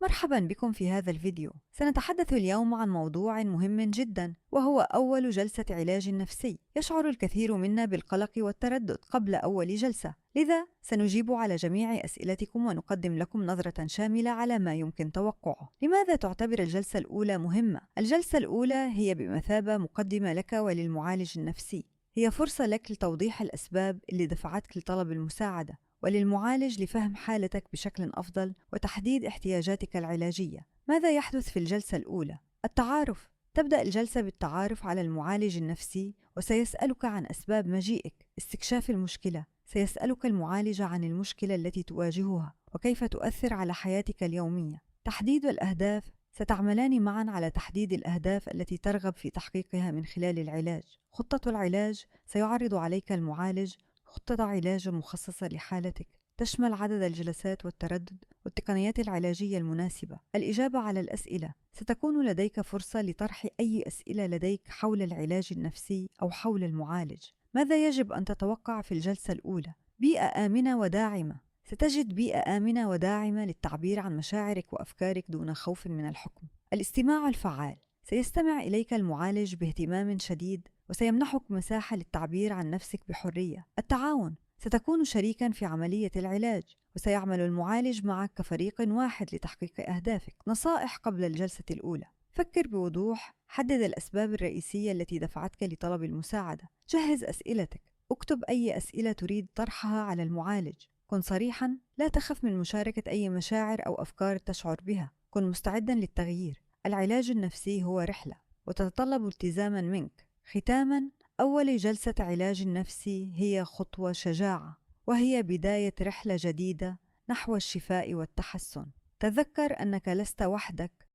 مرحبا بكم في هذا الفيديو. سنتحدث اليوم عن موضوع مهم جدا، وهو أول جلسة علاج نفسي. يشعر الكثير منا بالقلق والتردد قبل أول جلسة، لذا سنجيب على جميع أسئلتكم ونقدم لكم نظرة شاملة على ما يمكن توقعه. لماذا تعتبر الجلسة الأولى مهمة؟ الجلسة الأولى هي بمثابة مقدمة لك وللمعالج النفسي. هي فرصة لك لتوضيح الأسباب اللي دفعتك لطلب المساعدة، وللمعالج لفهم حالتك بشكل أفضل وتحديد احتياجاتك العلاجية. ماذا يحدث في الجلسة الأولى؟ التعارف. تبدأ الجلسة بالتعارف على المعالج النفسي، وسيسألك عن أسباب مجيئك. استكشاف المشكلة. سيسألك المعالج عن المشكلة التي تواجهها وكيف تؤثر على حياتك اليومية. تحديد الأهداف. ستعملان معا على تحديد الأهداف التي ترغب في تحقيقها من خلال العلاج. خطة العلاج. سيعرض عليك المعالج خطة علاج مخصصة لحالتك، تشمل عدد الجلسات والتردد والتقنيات العلاجية المناسبة. الإجابة على الأسئلة. ستكون لديك فرصة لطرح أي أسئلة لديك حول العلاج النفسي أو حول المعالج. ماذا يجب أن تتوقع في الجلسة الأولى؟ بيئة آمنة وداعمة. ستجد بيئة آمنة وداعمة للتعبير عن مشاعرك وأفكارك دون خوف من الحكم. الاستماع الفعال. سيستمع إليك المعالج باهتمام شديد، وسيمنحك مساحة للتعبير عن نفسك بحرية. التعاون. ستكون شريكاً في عملية العلاج، وسيعمل المعالج معك كفريق واحد لتحقيق أهدافك. نصائح قبل الجلسة الأولى. فكر بوضوح. حدد الأسباب الرئيسية التي دفعتك لطلب المساعدة. جهز أسئلتك. اكتب أي أسئلة تريد طرحها على المعالج. كن صريحاً. لا تخف من مشاركة أي مشاعر أو أفكار تشعر بها. كن مستعداً للتغيير. العلاج النفسي هو رحلة، وتتطلب التزاماً منك. ختاماً، أول جلسة علاج نفسي هي خطوة شجاعة، وهي بداية رحلة جديدة نحو الشفاء والتحسن. تذكر أنك لست وحدك،